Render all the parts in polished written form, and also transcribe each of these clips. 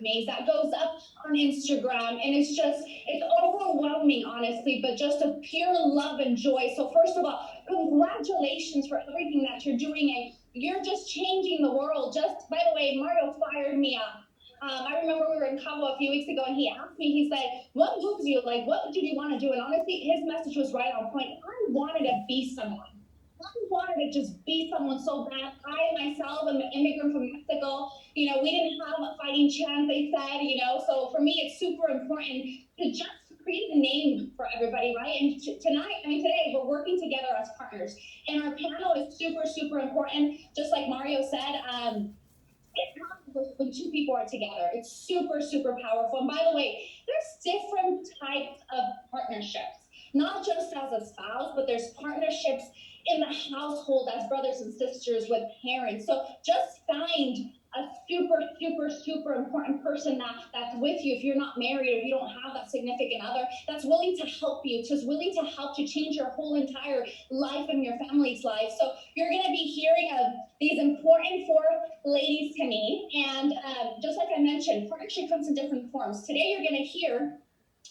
me that goes up on Instagram, and it's overwhelming, honestly, but just a pure love and joy. So first of all, congratulations for everything that you're doing, and you're just changing the world. Just by the way, Mario fired me up. I remember we were in Cabo a few weeks ago, and he asked me, he's like, what moves you? Like, what did you want to do? And honestly, his message was right on point. I wanted to be someone. I wanted to just be someone so bad. I myself am an immigrant from Mexico. We didn't have a fighting chance, they said, So for me, it's super important to just create a name for everybody, right? And today, we're working together as partners. And our panel is super, super important. Just like Mario said, it's powerful when two people are together. It's super, super powerful. And by the way, there's different types of partnerships, not just as a spouse, but there's partnerships in the household as brothers and sisters with parents. So just find a super, super, super important person that's with you if you're not married or if you don't have that significant other that's willing to help you, just willing to help to change your whole entire life and your family's life. So you're going to be hearing of these important four ladies to me. And just like I mentioned, partnership comes in different forms. Today you're going to hear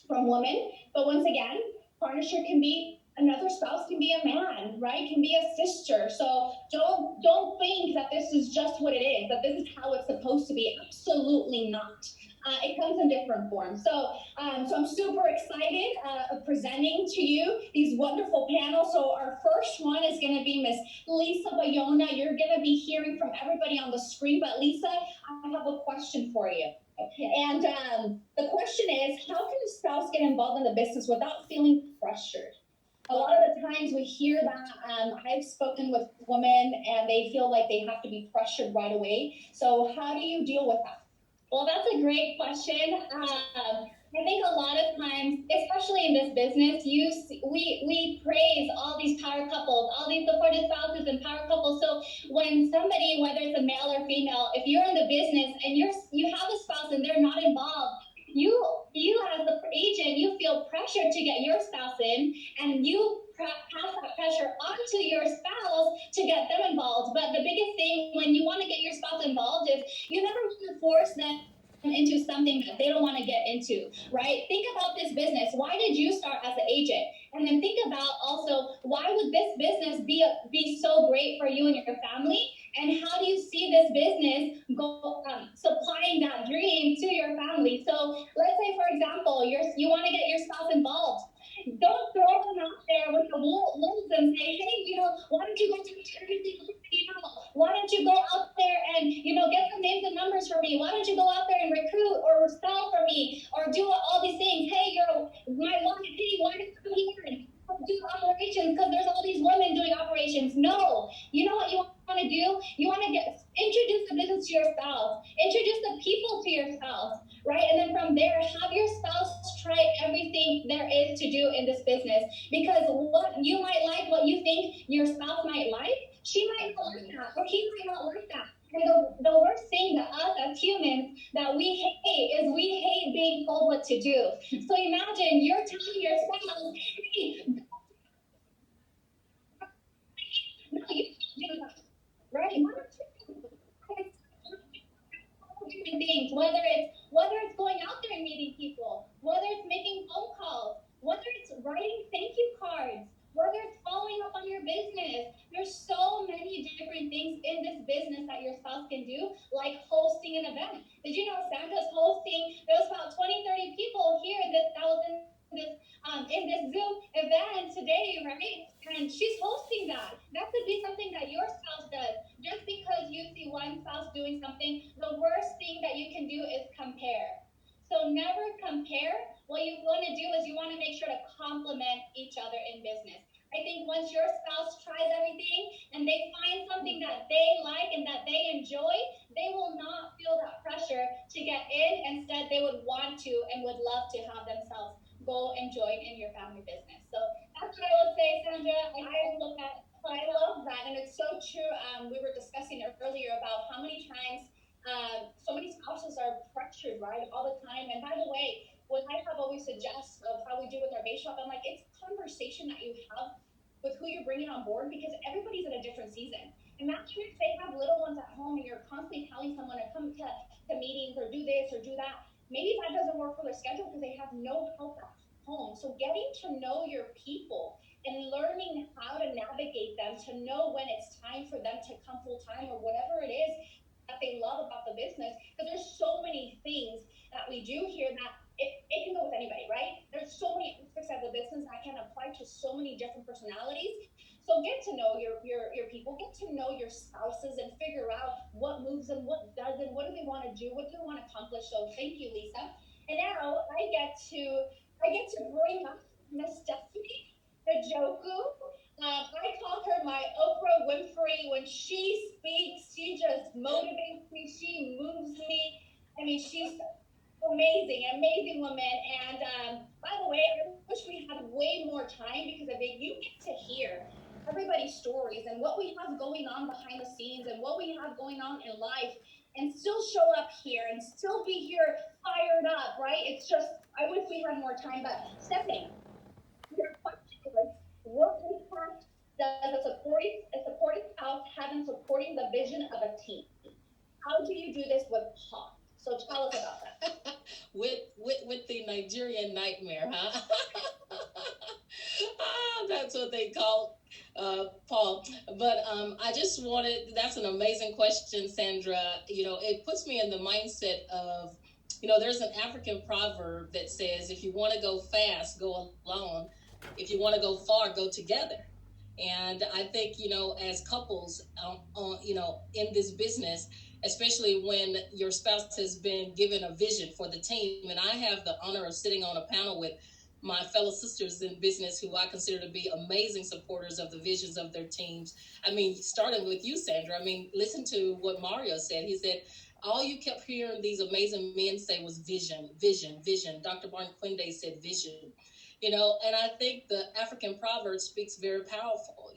from women, but once again, partnership can be another spouse, can be a man, right? Can be a sister. So don't think that this is just what it is, that this is how it's supposed to be. Absolutely not. It comes in different forms. So I'm super excited of presenting to you these wonderful panels. So our first one is going to be Miss Lisa Bayona. You're going to be hearing from everybody on the screen, but Lisa, I have a question for you. And the question is, how can a spouse get involved in the business without feeling pressured? A lot of the times we hear that. I've spoken with women and they feel like they have to be pressured right away. So how do you deal with that? Well, that's a great question. I think a lot of times, especially in this business, we praise all these power couples, all these supportive spouses and power couples. So when somebody, whether it's a male or female, if you're in the business and you have a spouse and they're not involved, you as the agent, you feel pressured to get your spouse in, and you pass that pressure onto your spouse to get them involved. But the biggest thing when you want to get your spouse involved is you never want to force them into something that they don't want to get into, right? Think about this business. Why did you start as an agent? And then think about also, why would this business be so great for you and your family? And how do you see this business supplying that dream to your family? So let's say, for example, you want to get your spouse involved. Don't throw them out there with the wolves and say, hey, why don't you go to everything? Why don't you go out there and, get some names and numbers for me? Why don't you go out there and recruit or sell for me or do all these things? Hey, my wife, hey, why don't you come here and do operations? Because there's all these women doing operations. No. You know what you want to do? You want to introduce the business to your spouse. Introduce the people to your spouse, right? And then from there, have your spouse try everything there is to do in this business. Because what you might like, what you think your spouse might like, she might not like that, or he might not like that. And the worst thing to us as humans that we hate is we hate being told what to do. So imagine you're telling your spouse, hey, no, you can't do that, right? Different things, whether it's going out there and meeting people, whether it's making phone calls, whether it's writing thank you cards, whether it's following up on your business. There's so many different things in this business that your spouse can do, like hosting an event. Did you know Sandra's hosting? There was about 20-30 people here that was in this Zoom event today, right? And she's hosting that. That could be something that your spouse does. Just because you see one spouse doing something, the worst thing that you can do is compare. So never compare. What you want to do is you want to make sure to complement each other in business. I think once your spouse tries everything and they find something that they like and that they enjoy, they will not feel that pressure to get in. Instead, they would want to and would love to have themselves go and join in your family business. So that's what I would say, Sandra. I love that, and it's so true. We were discussing earlier about how many times so many spouses are pressured, right, all the time. And by the way, what I have always suggest of how we do with our base shop, I'm like, it's conversation that you have with who you're bringing on board, because everybody's in a different season. imagine if they have little ones at home and you're constantly telling someone to come to meetings or do this or do that. Maybe that doesn't work for their schedule because they have no help at home. So getting to know your people and learning how to navigate them, to know when it's time for them to come full time or whatever it is that they love about the business. Because there's so many things that we do here that it can go with anybody, right? There's so many aspects of the business that can apply to so many different personalities. So get to know your people, get to know your spouses, and figure out what moves them, what doesn't, what do they want to do, what do they want to accomplish. So thank you, Lisa. And now I get to bring up Miss Stephanie the Joku. I call her my Oprah Winfrey. When she speaks, she just motivates me. She moves me. I mean, she's amazing, amazing woman. And by the way, I wish we had way more time because I mean, you get to hear everybody's stories and what we have going on behind the scenes and what we have going on in life and still show up here and still be here fired up, right? It's just, I wish we had more time. But Stephanie, your question is, what impact does a supporting spouse have in supporting the vision of a team? How do you do this with Paul? So tell us about that. with the Nigerian nightmare, huh? That's what they call Paul. But I just wanted, that's an amazing question, Sandra. It puts me in the mindset of, there's an African proverb that says, if you want to go fast, go alone. If you want to go far, go together. And I think, as couples, in this business, especially when your spouse has been given a vision for the team. And I have the honor of sitting on a panel with my fellow sisters in business who I consider to be amazing supporters of the visions of their teams. I mean, starting with you, Sandra, I mean, listen to what Mario said. He said, all you kept hearing these amazing men say was vision, vision, vision. Dr. Martin Quinde said vision. And I think the African proverb speaks very powerful,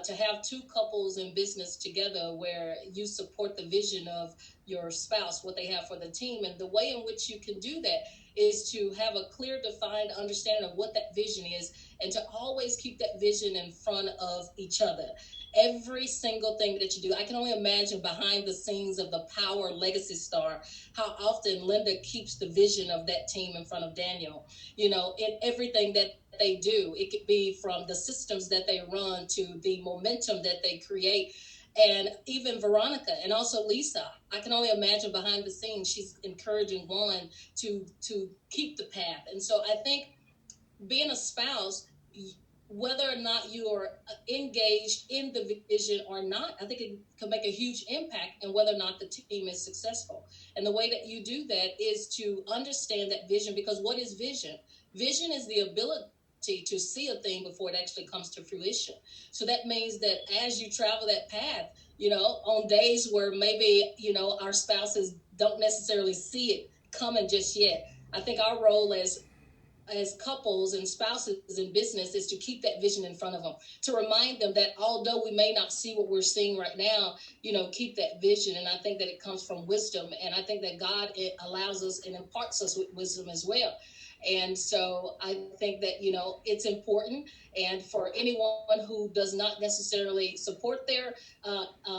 to have two couples in business together where you support the vision of your spouse, what they have for the team. And the way in which you can do that is to have a clear, defined understanding of what that vision is and to always keep that vision in front of each other. Every single thing that you do, I can only imagine behind the scenes of the Power Legacy Star, how often Linda keeps the vision of that team in front of Daniel. In everything that they do, it could be from the systems that they run to the momentum that they create. And even Veronica and also Lisa, I can only imagine behind the scenes, she's encouraging one to keep the path. And so I think being a spouse, whether or not you are engaged in the vision or not, I think it can make a huge impact in whether or not the team is successful. And the way that you do that is to understand that vision, because what is vision? Vision is the ability to see a thing before it actually comes to fruition. So that means that as you travel that path, on days where maybe, our spouses don't necessarily see it coming just yet, I think our role as couples and spouses in business is to keep that vision in front of them, to remind them that although we may not see what we're seeing right now, keep that vision. And I think that it comes from wisdom. And I think that God, it allows us and imparts us with wisdom as well. And so I think that, it's important. And for anyone who does not necessarily support their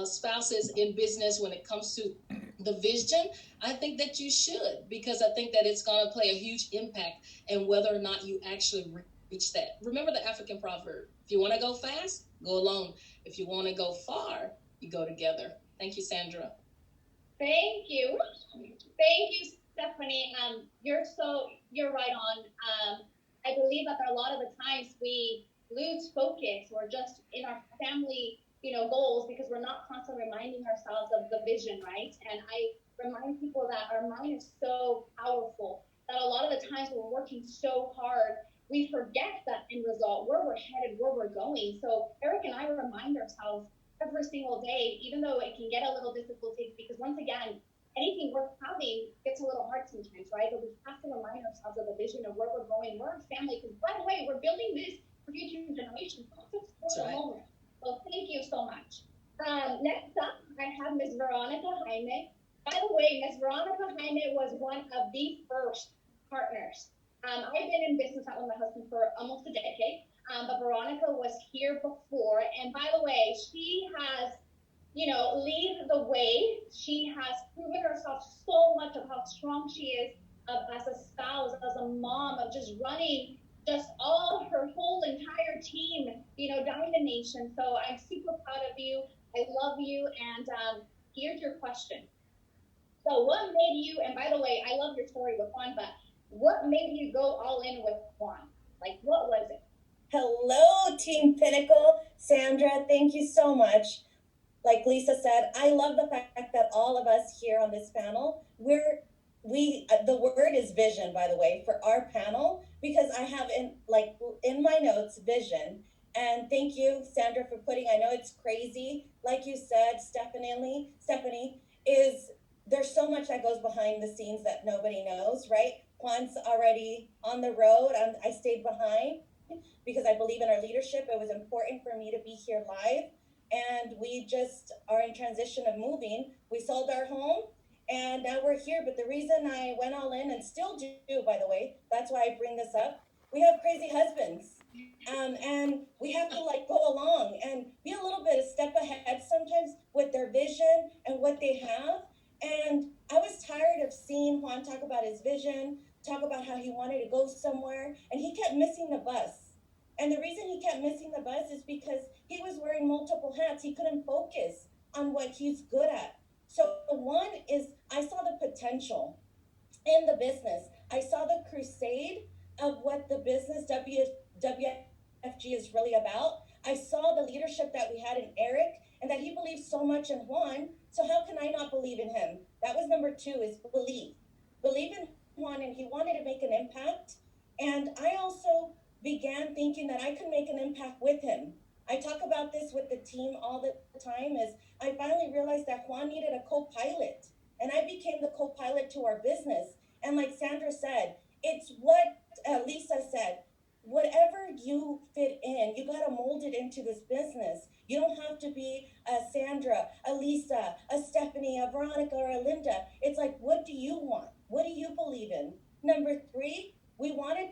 spouses in business when it comes to the vision, I think that you should, because I think that it's going to play a huge impact in whether or not you actually reach that. Remember the African proverb, if you want to go fast, go alone. If you want to go far, you go together. Thank you, Sandra. Thank you. Thank you, Stephanie. You're right on. I believe that a lot of the times we lose focus or just in our family, goals because we're not constantly reminding ourselves of the vision, right? And I remind people that our mind is so powerful that a lot of the times we're working so hard, we forget that end result, where we're headed, where we're going. So Eric and I remind ourselves every single day, even though it can get a little difficult because once again, anything worth having gets a little hard sometimes, right? But we have to remind ourselves of the vision of where we're going. We're a family, because by the way, we're building this for future generations, not just for the moment. So thank you so much. Next up, I have Ms. Veronica Jaime. By the way, Ms. Veronica Jaime was one of the first partners. I've been in business with my husband for almost a decade, but Veronica was here before. And by the way, she has lead the way. She has proven herself so much of how strong she is as a spouse, as a mom, of just running just all her whole entire team, down the nation. So I'm super proud of you. I love you. And here's your question. So what made you, and by the way, I love your story with Juan, but what made you go all in with Juan? Like, what was it? Hello, Team Pinnacle. Sandra, thank you so much. Like Lisa said, I love the fact that all of us here on this panel, the word is vision, by the way, for our panel, because I have in my notes vision. And thank you, Sandra, for putting. I know it's crazy, like you said, Stephanie, is there's so much that goes behind the scenes that nobody knows, right? Juan's already on the road. I stayed behind because I believe in our leadership. It was important for me to be here live. And we just are in transition of moving. We sold our home and now we're here. But the reason I went all in, and still do, by the way, that's why I bring this up. We have crazy husbands. And we have to like go along and be a little bit a step ahead sometimes with their vision and what they have. And I was tired of seeing Juan talk about his vision, talk about how he wanted to go somewhere, and he kept missing the bus. And the reason he kept missing the bus is because he was wearing multiple hats. He couldn't focus on what he's good at. So one is I saw the potential in the business. I saw the crusade of what the business WFG is really about. I saw the leadership that we had in Eric and that he believed so much in Juan. So how can I not believe in him? That was number two, is believe. Believe in Juan, and he wanted to make an impact. And I also began thinking that I could make an impact with him. I talk about this with the team all the time, is I finally realized that Juan needed a co-pilot, and I became the co-pilot to our business. And like Sandra said, it's what Lisa said, whatever you fit in, you got to mold it into this business. You don't have to be a Sandra, a Lisa, a Stephanie, a Veronica, or a Linda. It's like, what do you want? What do you believe in? Number three, I wanted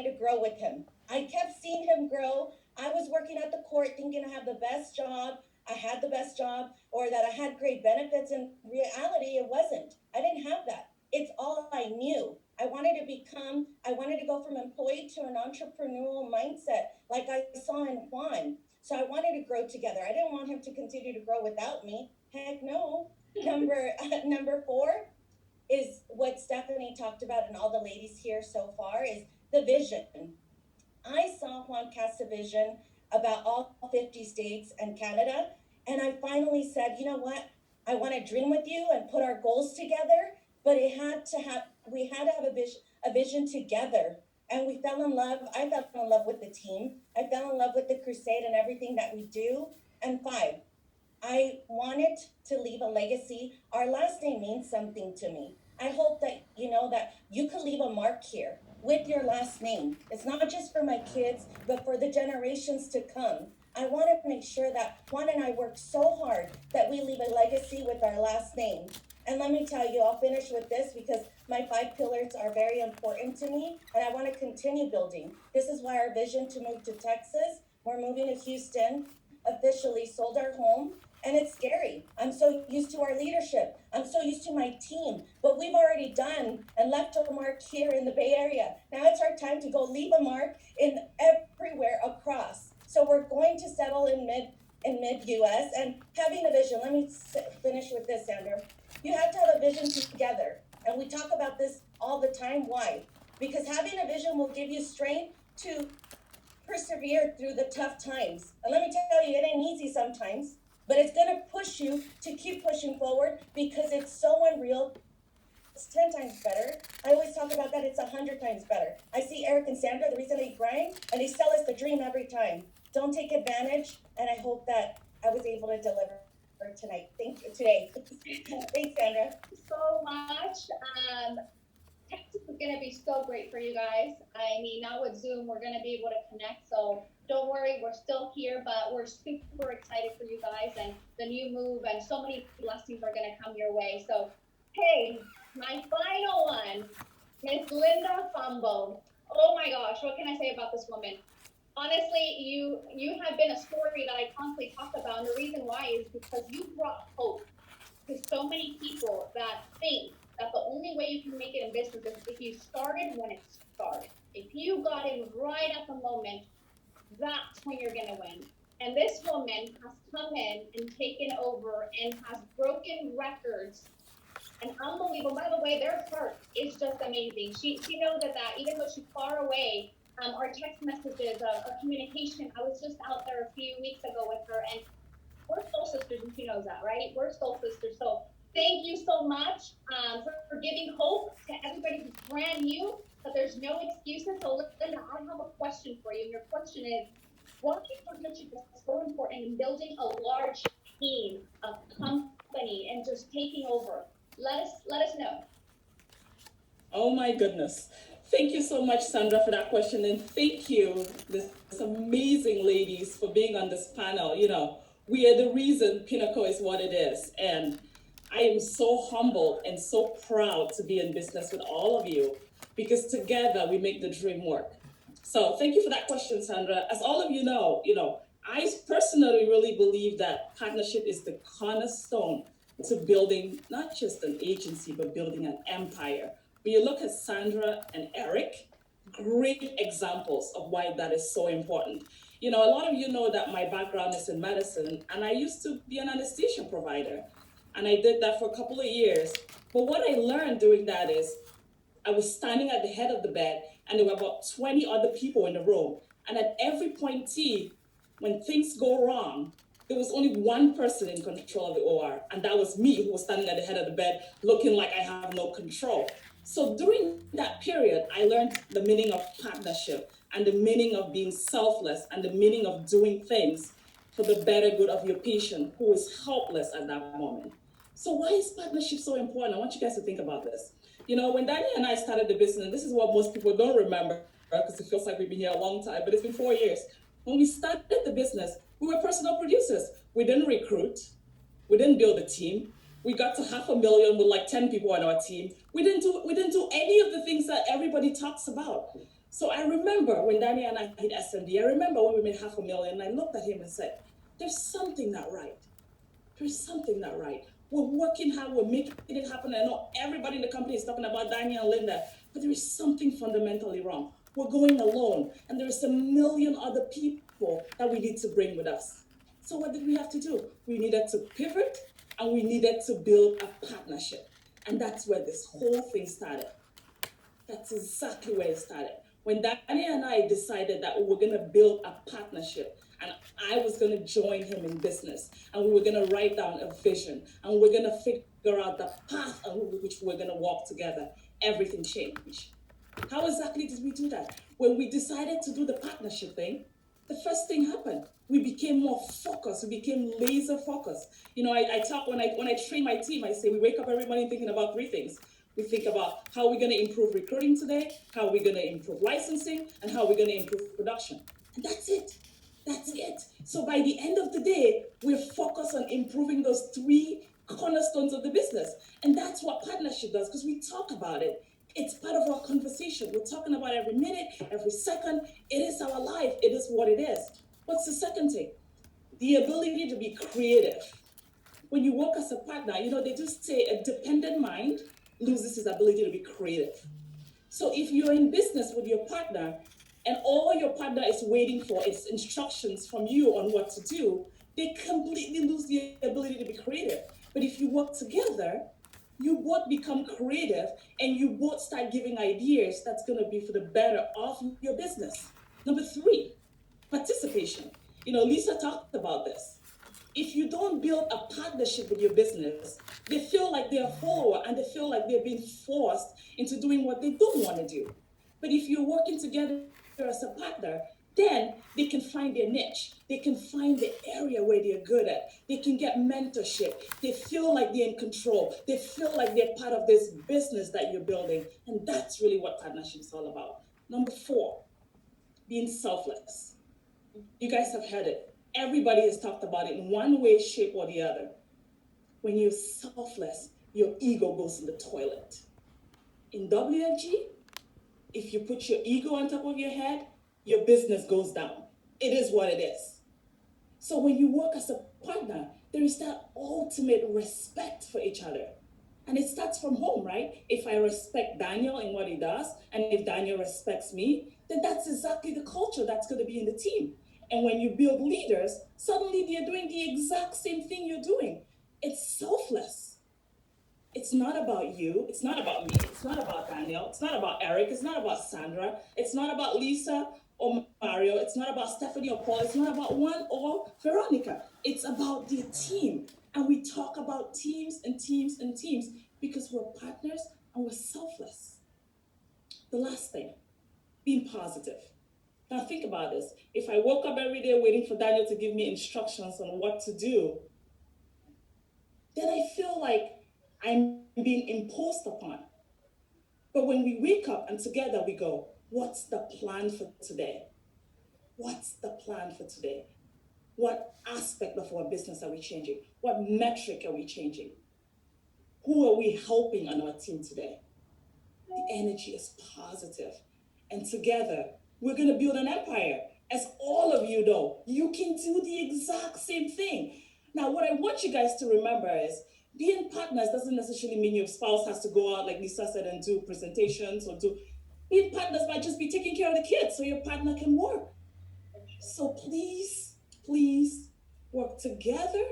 to grow with him. I kept seeing him grow. I was working at the court thinking I had the best job. I had the best job, or that I had great benefits. In reality, it wasn't. I didn't have that. It's all I knew. I wanted to go from employee to an entrepreneurial mindset like I saw in Juan. So I wanted to grow together. I didn't want him to continue to grow without me. Heck no. Number four is what Stephanie talked about, and all the ladies here so far, is the vision. I saw Juan cast a vision about all 50 states and Canada, and I finally said, you know what? I want to dream with you and put our goals together, but we had to have a vision together. And we fell in love. I fell in love with the team. I fell in love with the crusade and everything that we do. And five, I wanted to leave a legacy. Our last name means something to me. I hope that you know that you could leave a mark here with your last name. It's not just for my kids, but for the generations to come. I want to make sure that Juan and I work so hard that we leave a legacy with our last name. And let me tell you, I'll finish with this because my 5 pillars are very important to me, and I want to continue building. This is why our vision to move to Texas. We're moving to Houston, officially sold our home. And it's scary. I'm so used to our leadership. I'm so used to my team. But we've already done and left a mark here in the Bay Area. Now it's our time to go leave a mark in everywhere across. So we're going to settle in mid US and having a vision. Let me finish with this, Sandra. You have to have a vision together. And we talk about this all the time. Why? Because having a vision will give you strength to persevere through the tough times. And let me tell you, it ain't easy sometimes. But it's going to push you to keep pushing forward because it's so unreal. It's 10 times better. I always talk about that. It's 100 times better. I see Eric and Sandra, the reason they grind, and they sell us the dream every time. Don't take advantage, and I hope that I was able to deliver tonight. Thank you. Today. Thanks, Sandra. So much. Texas is going to be so great for you guys. I mean, now with Zoom, we're going to be able to connect. So don't worry, we're still here, but we're super excited for you guys and the new move, and so many blessings are going to come your way. So, hey, my final one, Miss Linda Fumbo. Oh my gosh, what can I say about this woman? honestly, you have been a story that I constantly talk about, and the reason why is because you brought hope to so many people that think that the only way you can make it in business is if you started when it started. If you got in right at the moment, that's when you're going to win. And this woman has come in and taken over and has broken records and unbelievable. By the way, their heart is just amazing. She knows that even though she's far away, our text messages, our communication. I was just out there a few weeks ago with her, and we're soul sisters, and she knows that, right? We're soul sisters. So thank you so much for giving hope to everybody who's brand new. That there's no excuses. So Linda, I have a question for you. And your question is, why partnership is so important in building a large team, a company, and just taking over? Let us know. Oh my goodness. Thank you so much, Sandra, for that question. And thank you, this amazing ladies, for being on this panel. You know, we are the reason Pinnacle is what it is. And I am so humbled and so proud to be in business with all of you because together we make the dream work. So thank you for that question, Sandra. As all of you know, I personally really believe that partnership is the cornerstone to building not just an agency, but building an empire. When you look at Sandra and Eric, great examples of why that is so important. A lot of you know that my background is in medicine, and I used to be an anesthesia provider. And I did that for a couple of years. But what I learned doing that is I was standing at the head of the bed, and there were about 20 other people in the room. And at every point T, when things go wrong, there was only one person in control of the OR, and that was me, who was standing at the head of the bed, looking like I have no control. So during that period, I learned the meaning of partnership and the meaning of being selfless and the meaning of doing things for the better good of your patient who is helpless at that moment. So why is partnership so important? I want you guys to think about this. When Danny and I started the business, this is what most people don't remember because it feels like we've been here a long time, but it's been 4 years. When we started the business, we were personal producers. We didn't recruit. We didn't build a team. We got to 500,000 with like 10 people on our team. We didn't do any of the things that everybody talks about. So I remember when Danny and I hit SMD, I remember when we made 500,000, and I looked at him and said, there's something not right. There's something not right. We're working hard, we're making it happen. I know everybody in the company is talking about Danny and Linda, but there is something fundamentally wrong. We're going alone, and there is 1 million other people that we need to bring with us. So what did we have to do? We needed to pivot, and we needed to build a partnership. And that's where this whole thing started. That's exactly where it started. When Danny and I decided that we were going to build a partnership, and I was going to join him in business, and we were going to write down a vision, and we were going to figure out the path on which we're going to walk together, everything changed. How exactly did we do that? When we decided to do the partnership thing, the first thing happened. We became more focused. We became laser focused. I talk when I train my team, I say we wake up every morning thinking about 3 things. We think about how we're going to improve recruiting today, how we're going to improve licensing, and how we're going to improve production. And that's it. That's it. So by the end of the day, we're focused on improving those 3 cornerstones of the business. And that's what partnership does, because we talk about it. It's part of our conversation. We're talking about every minute, every second. It is our life. It is what it is. What's the second thing? The ability to be creative. When you work as a partner, they just say a dependent mind loses its ability to be creative. So if you're in business with your partner and all your partner is waiting for is instructions from you on what to do, they completely lose the ability to be creative. But if you work together, you both become creative and you both start giving ideas that's going to be for the better of your business. Number 3, participation. Lisa talked about this. If you don't build a partnership with your business, they feel like they're a follower and they feel like they're being forced into doing what they don't want to do. But if you're working together as a partner, then they can find their niche. They can find the area where they're good at. They can get mentorship. They feel like they're in control. They feel like they're part of this business that you're building. And that's really what partnership is all about. Number 4, being selfless. You guys have heard it. Everybody has talked about it in one way, shape, or the other. When you're selfless, your ego goes in the toilet. In WFG, if you put your ego on top of your head, your business goes down. it is what it is. So when you work as a partner, there is that ultimate respect for each other. And it starts from home, right? If I respect Daniel and what he does, and if Daniel respects me, then that's exactly the culture that's going to be in the team. And when you build leaders, suddenly they're doing the exact same thing you're doing. It's selfless. It's not about you. It's not about me. It's not about Daniel. It's not about Eric. It's not about Sandra. It's not about Lisa or Mario. It's not about Stephanie or Paul. It's not about Juan or Veronica. It's about the team. And we talk about teams and teams and teams because we're partners and we're selfless. The last thing, being positive. Now think about this. If I woke up every day waiting for Daniel to give me instructions on what to do, then I feel like I'm being imposed upon. But when we wake up and together we go, what's the plan for today? What's the plan for today? What aspect of our business are we changing? What metric are we changing? Who are we helping on our team today? The energy is positive. And together, we're going to build an empire. As all of you know, you can do the exact same thing. Now, what I want you guys to remember is being partners doesn't necessarily mean your spouse has to go out, like Lisa said, and do presentations or do. Being partners might just be taking care of the kids so your partner can work. So please, please work together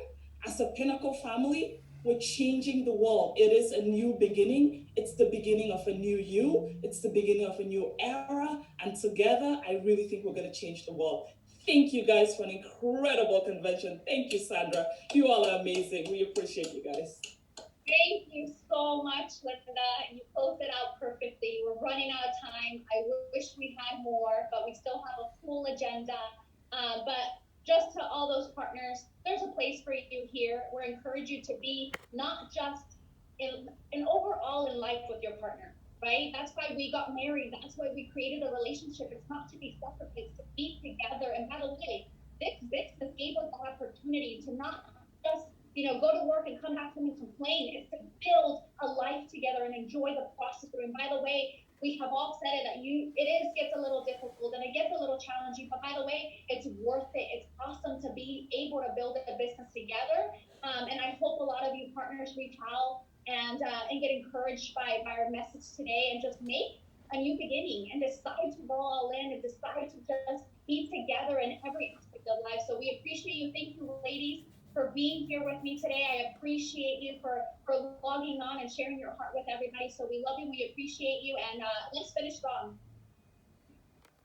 as a Pinnacle family. We're changing the world. It is a new beginning. It's the beginning of a new you. It's the beginning of a new era. And together, I really think we're going to change the world. Thank you guys for an incredible convention. Thank you, Sandra. You all are amazing. We appreciate you guys. Thank you so much, Linda. You closed it out perfectly. We're running out of time. I wish we had more, but we still have a full agenda. But just to all those partners, there's a place for you here. We encourage you to be not just in overall in life with your partner, right? That's why we got married. That's why we created a relationship. It's not to be separate, it's to be together. And by the way, this business gave us the opportunity to not just go to work and come back home and complain. It's to build a life together and enjoy the process. And by the way, we have all said it that gets a little difficult and it gets a little challenging, but by the way, it's worth it. It's awesome to be able to build a business together. And I hope a lot of you partners reach out and get encouraged by our message today and just make a new beginning and decide to go all in and decide to just be together in every aspect of life. So we appreciate you. Thank you, ladies, for being here with me today. I appreciate you for logging on and sharing your heart with everybody. So we love you. We appreciate you. And let's finish strong.